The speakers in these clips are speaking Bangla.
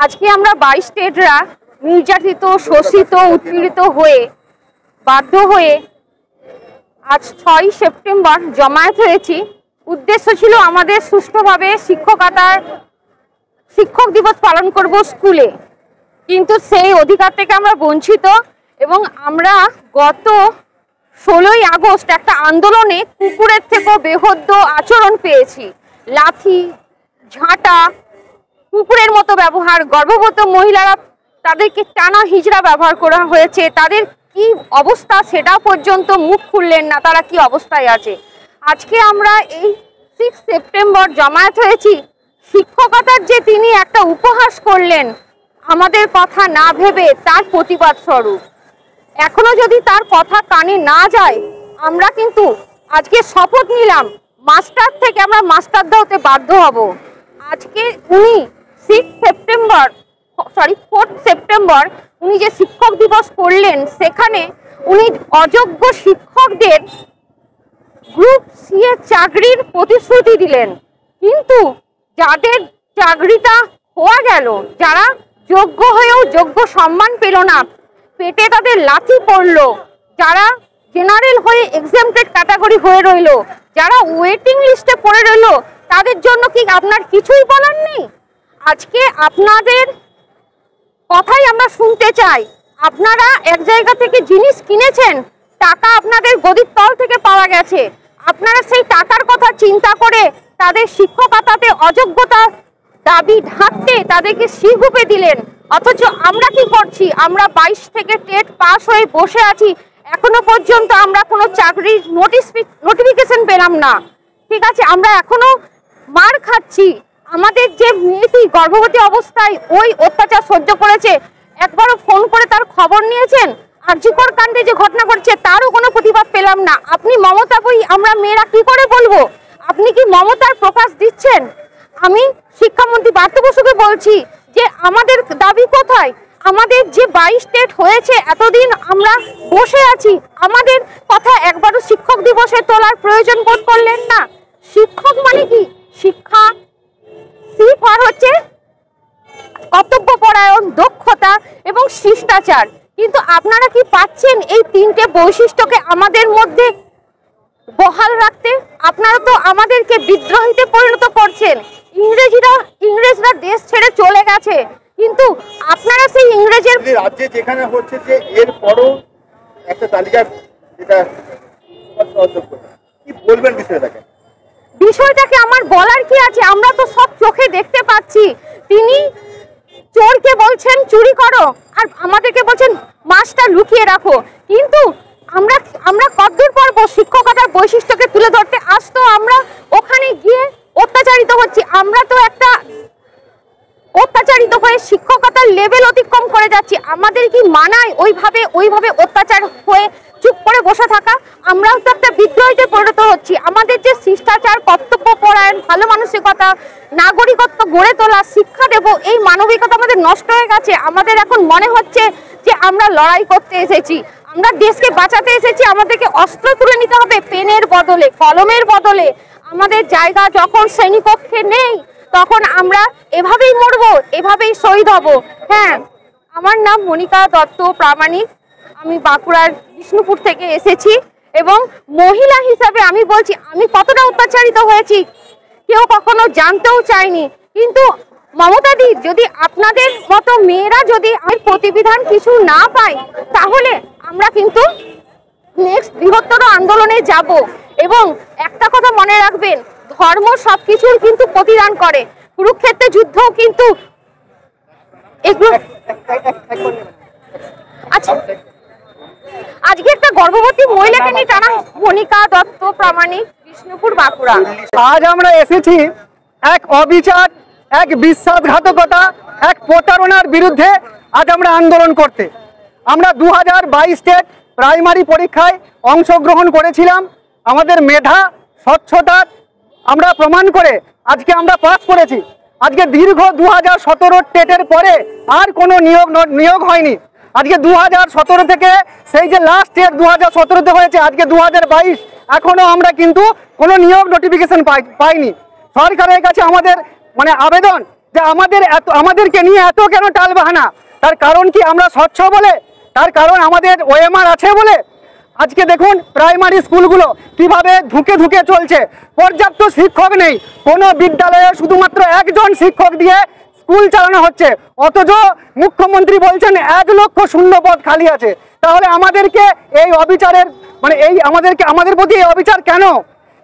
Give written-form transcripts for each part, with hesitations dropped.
আজকে আমরা 22 স্টেটরা নির্যাতিত, শোষিত, উৎপীড়িত হয়ে বাধ্য হয়ে আজ 6 সেপ্টেম্বর জমায়েত হয়েছি। উদ্দেশ্য ছিল আমাদের সুষ্ঠুভাবে শিক্ষক দিবস পালন করব স্কুলে, কিন্তু সেই অধিকার থেকে আমরা বঞ্চিত। এবং আমরা গত 16ই আগস্ট একটা আন্দোলনে কুকুরের থেকেও বেহদ্দ আচরণ পেয়েছি। লাঠি, ঝাঁটা, কুকুরের মতো ব্যবহার, গর্ভবতী মহিলারা তাদেরকে টানা হিজড়া ব্যবহার করা হয়েছে। তাদের কি অবস্থা সেটা পর্যন্ত মুখ খুললেন না, তারা কি অবস্থায় আছে। আজকে আমরা এই 6 সেপ্টেম্বর জমায়েত হয়েছি শিক্ষকতার যে তিনি একটা উপহাস করলেন আমাদের কথা না ভেবে, তার প্রতিবাদ স্বরূপ। এখনো যদি তার কথা কানে না যায়, আমরা কিন্তু আজকে শপথ নিলাম মাস্টার থেকে আমরা মাস্টারদা হতে বাধ্য হব। আজকে উনি 4 সেপ্টেম্বর উনি যে শিক্ষক দিবস করলেন, সেখানে উনি অযোগ্য শিক্ষকদের গ্রুপ সি এর চাকরির প্রতিশ্রুতি দিলেন, কিন্তু যাদের চাকরিটা খোয়া গেল, যারা যোগ্য হয়েও যোগ্য সম্মান পেল না, পেটে তাদের লাথি পড়লো, যারা জেনারেল হয়ে এক্সামটেড ক্যাটাগরি হয়ে রইল, যারা ওয়েটিং লিস্টে পড়ে রইল, তাদের জন্য কি আপনার কিছুই বলার নেই? আজকে আপনাদের কথাই আমরা শুনতে চাই। আপনারা এক জায়গা থেকে জিনিস কিনেছেন, টাকা আপনাদের গদির তল থেকে পাওয়া গেছে, আপনারা সেই টাকার কথা চিন্তা করে তাদের শিক্ষকতাতে অযোগ্যতা দাবি ঢাকতে তাদেরকে শিরগুপে দিলেন। অথচ আমরা কি করছি? আমরা 22 থেকে টেট পাস হয়ে বসে আছি, এখনো পর্যন্ত আমরা কোনো চাকরির নোটিফিকেশন পেলাম না। ঠিক আছে, আমরা এখনো মার খাচ্ছি। আমাদের যে মেয়েটি গর্ভবতী অবস্থায় ওই অত্যাচার সহ্য করেছে, একবারও ফোন করে তার খবর নিয়েছেন? আরজিকর কাণ্ডে যে ঘটনা ঘটছে তারও কোনো প্রতিবাদ পেলাম না। আপনি মমতা বই আমরা মেয়েরা কি করে বলবো? আপনি কি মমতার প্রকাশ দিচ্ছেন? আমি শিক্ষামন্ত্রী পার্থ বসুকে বলছি যে আমাদের দাবি কোথায়? আমাদের যে 22 স্টেট হয়েছে, এতদিন আমরা বসে আছি, আমাদের কথা একবারও শিক্ষক দিবসে তোলার প্রয়োজন বোধ করলেন না। শিক্ষক মানে কি? শিক্ষা সিফার হচ্ছে কর্তব্যপরায়ণ, দক্ষতা এবং শিষ্টাচার। কিন্তু আপনারা কি পাচ্ছেন এই 3টে বৈশিষ্ট্যকে আমাদের মধ্যে বহাল রাখতে? আপনারা তো আমাদেরকে বিদ্রোহীতে পরিণত করছেন। ইংরেজরা দেশ ছেড়ে চলে গেছে, কিন্তু আপনারা সেই ইংরেজের রাজ্যে যেখানে হচ্ছে যে এর পরও একটা তালিকা, যেটা কি বলবেন বিষয়টাকে? আমার বলার কি আছে? আমরা তো সব চোখে দেখতে পাচ্ছি। তিনি চোরকে বলছেন চুরি করো, আর আমাদেরকে বলছেন মাছটা লুকিয়ে রাখো। কিন্তু আমরা কতদূর পারবো শিক্ষকতার বৈশিষ্ট্যকে তুলে ধরতে? আজ তো আমরা ওখানে গিয়ে অত্যাচারিত হচ্ছি। আমরা তো একটা অত্যাচারিত হয়ে শিক্ষকতার লেভেল অতিক্রম করে যাচ্ছি। আমাদের কি মানায় ওইভাবে অত্যাচার হয়ে চুপ করে বসে থাকা? আমরাও তো একটা বিদ্রোহীতে পরিণত হচ্ছি। আমাদের যে শিষ্টাচার, কর্তব্যপরায়ণ, ভালো মানসিকতা, নাগরিকত্ব গড়ে তোলা, শিক্ষা দেব, এই মানবিকতা আমাদের নষ্ট হয়ে গেছে। আমাদের এখন মনে হচ্ছে যে আমরা লড়াই করতে এসেছি, আমরা দেশকে বাঁচাতে এসেছি, আমাদেরকে অস্ত্র তুলে নিতে হবে পেনের বদলে, কলমের বদলে। আমাদের জায়গা যখন শ্রেণীকক্ষে নেই, তখন আমরা এভাবেই মরবো, এভাবেই শহীদ হব। হ্যাঁ, আমার নাম মনিকা দত্ত প্রামাণিক, আমি বাঁকুড়ার বিষ্ণুপুর থেকে এসেছি। এবং মহিলা হিসাবে আমি বলছি, আমি কতটা অত্যাচারিত হয়েছি কেউ কখনো জানতেও চায়নি। কিন্তু মমতাদি, যদি আপনাদের মতো মেয়েরা যদি প্রতিবিধান কিছু না পায়, তাহলে আমরা কিন্তু নেক্সট বৃহত্তর আন্দোলনে যাব। এবং একটা কথা মনে রাখবেন, ধর্ম সবকিছুর কিন্তু প্রতিদান করে। কুরুক্ষেত্রে যুদ্ধও কিন্তু এগুলো। আচ্ছা, আজকে একটা গর্ভবতী মহিলাকে নিয়ে টানা। মনিকা দত্ত প্রামাণিক, বিষ্ণুপুর, বাঁকুড়া। আজ আমরা এসেছি এক অবিচার, এক বিশ্বাসঘাতকতা, এক প্রতারণার বিরুদ্ধে আজ আমরা আন্দোলন করতে। আমরা 2022 স্টেট প্রাইমারি পরীক্ষায় অংশগ্রহণ করেছিলাম। আমাদের মেধা, স্বচ্ছতা আমরা প্রমাণ করে আজকে আমরা পাস করেছি। আজকে দীর্ঘ 2017 টেটের পরে আর কোনো নিয়োগ হয়নি। আজকে 2017 থেকে সেই যে লাস্ট টেট 2017-তে হয়েছে, আজকে 2022, এখনো আমরা কিন্তু কোনো নিয়োগ নোটিফিকেশন পাইনি। সরকারের কাছে আমাদের আবেদন যে আমাদেরকে নিয়ে এত কেন টালবাহানা? তার কারণ কি আমরা স্বচ্ছ বলে? তার কারণ আমাদের ওএমআর আছে বলে? আজকে দেখুন প্রাইমারি স্কুলগুলো কিভাবে ধুঁকে ধুঁকে চলছে। পর্যাপ্ত শিক্ষক নেই, কোনো বিদ্যালয়ে শুধুমাত্র একজন শিক্ষক দিয়ে স্কুল চালানো হচ্ছে, অথচ মুখ্যমন্ত্রী বলছেন 1 লক্ষ শূন্য পদ খালি আছে। তাহলে আমাদেরকে এই অবিচারের মানে আমাদের প্রতি এই অবিচার কেন?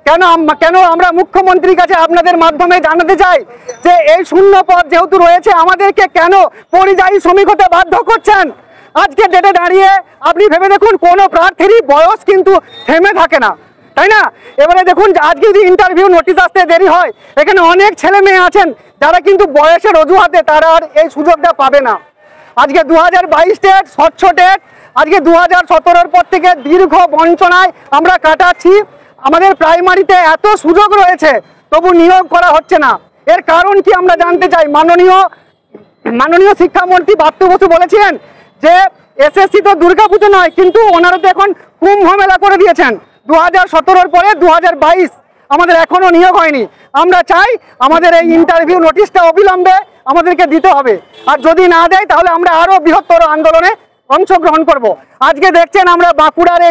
কেন আমরা মুখ্যমন্ত্রীর কাছে আপনাদের মাধ্যমে জানাতে চাই যে এই শূন্য পদ যেহেতু রয়েছে আমাদেরকে কেন পরিযায়ী শ্রমিক হতে বাধ্য করছেন? আজকে ডেটে দাঁড়িয়ে আপনি ভেবে দেখুন কোনো প্রার্থীরই বয়স কিন্তু থেমে থাকে না, তাই না? এবারে দেখুন আজকে যদি ইন্টারভিউ নোটিশ আসতে দেরি হয়, এখানে অনেক ছেলে মেয়ে আছেন যারা কিন্তু বয়সের অজুহাতে তারা আর এই সুযোগটা পাবে না। আজকে 2022 টেট স্বচ্ছ টেট, আজকে 2017-র পর থেকে দীর্ঘ বঞ্চনায় আমরা কাটাচ্ছি। আমাদের প্রাইমারিতে এত সুযোগ রয়েছে তবু নিয়োগ করা হচ্ছে না। এর কারণ কি আমরা জানতে চাই। মাননীয় শিক্ষামন্ত্রী বাপ্তু বসু বলেছিলেন যে এসএসসি তো দুর্গাপুজো নয়, কিন্তু ওনারা তো এখন কুম্ভ মেলা করে দিয়েছেন। 2017-র পরে 2022 আমাদের এখনো নিয়োগ হয়নি। আমরা চাই আমাদের এই ইন্টারভিউ নোটিশটা অবিলম্বে আমাদেরকে দিতে হবে, আর যদি না দেয় তাহলে আমরা আরো বৃহত্তর আন্দোলনে অংশগ্রহণ করব। আজকে দেখছেন আমরা বাঁকুড়ার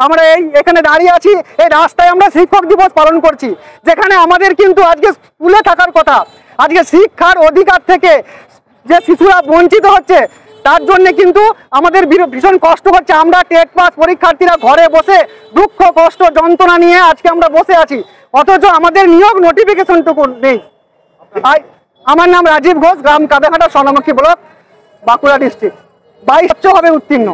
আমরা এখানে দাঁড়িয়ে আছি, এই রাস্তায় আমরা শিক্ষক দিবস পালন করছি, যেখানে আমাদের কিন্তু আজকে স্কুলে থাকার কথা। আজকে শিক্ষার অধিকার থেকে যে শিশুরা বঞ্চিত হচ্ছে তার জন্য কিন্তু আমাদের ভীষণ কষ্ট হচ্ছে। আমরা টেট পাস পরীক্ষার্থীরা ঘরে বসে দুঃখ কষ্ট যন্ত্রণা নিয়ে আজকে আমরা বসে আছি, অথচ আমাদের নিয়োগ নোটিফিকেশনটুকু নেই। আমার নাম রাজীব ঘোষ, গ্রাম কাদাঘাটা, সোনামুখী ব্লক, বাঁকুড়া ডিস্ট্রিক্ট। 22 হবে উত্তীর্ণ।